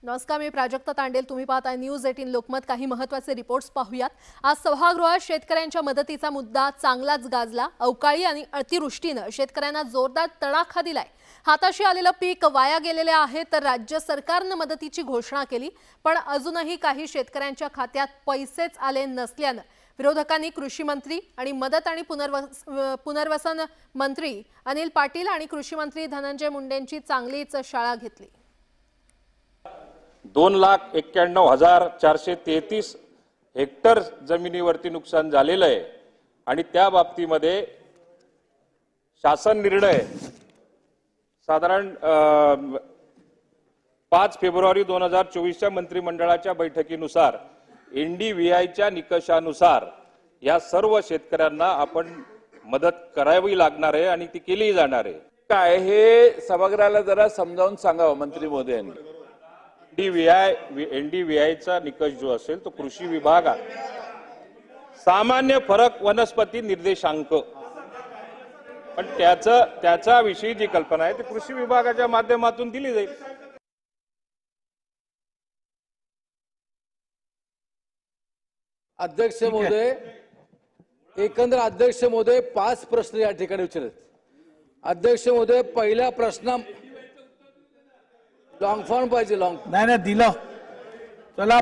नमस्कार, मी प्राजक्ता तांडेल. तुम्ही पाहताय न्यूज 18 लोकमत. काही महत्त्वाचे रिपोर्ट्स पाहूयात. आज सभागृहात शेतकऱ्यांच्या मदतीचा मुद्दा चांगलाच गाजला. अवकाळी आणि अतिवृष्टीने शेतकऱ्यांना जोरदार तडाखा दिलाय. हाताशी आलेलं पीक वाया गेलेले आहे, तर राज्य सरकारने मदतीची घोषणा केली, पण अजूनही काही शेतकऱ्यांच्या खात्यात पैसेच आले नसल्याने विरोधकांनी कृषी मंत्री आणि मदत आणि पुनर्वसन मंत्री अनिल पाटील आणि कृषी मंत्री धनंजय मुंडेंची चांगलीच शाळा घेतली. 2,91,433 हेक्टर जमिनीवरती नुकसान झालेलं आहे आणि त्या बाबतीमध्ये शासन निर्णय साधारण 5 फेब्रुवारी 2024च्या मंत्रिमंडळाच्या बैठकीनुसार एनडीव्हीआयच्या निकषानुसार या सर्व शेतकऱ्यांना आपण मदत करावी लागणार आहे आणि ती केली जाणार आहे. काय हे सभागृहाला जरा समजावून सांगावं मंत्री महोदयांनी. एनडीव्हीआयचा निकष जो असेल तो कृषी विभागात सामान्य फरक वनस्पती निर्देशांक, पण त्याच्याविषयी जी कल्पना आहे ती कृषी विभागाच्या माध्यमातून दिली जाईल. अध्यक्ष महोदय, एकंदर अध्यक्ष महोदय 5 प्रश्न या ठिकाणी विचारले. अध्यक्ष महोदय, पहिला प्रश्न लॉंग फॉर्म पाहिजे. लॉंग नाही दिलं. चला,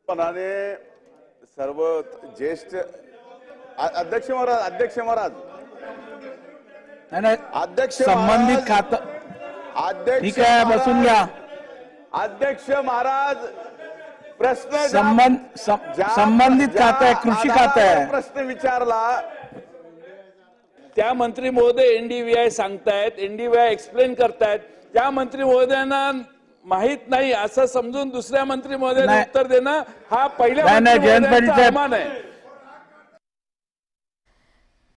पणाने सर्व ज्येष्ठ अध्यक्ष महाराज नाही संबंधित खातं ठीक आहे, बसून घ्या. अध्यक्ष महाराज, प्रश्न संबंधित खातं आहे, कृषी खातं आहे. प्रश्न विचारला त्या मंत्री महोदय एनडीव्हीआय सांगतायत, एनडीव्हीआय एक्सप्लेन करतायत. त्या मंत्री महोदयांना माहित नाही असं समजून दुसऱ्या मंत्री महोदयांना उत्तर देणं हा पहिल्या मंत्री महोदयांचा अभिमान आहे.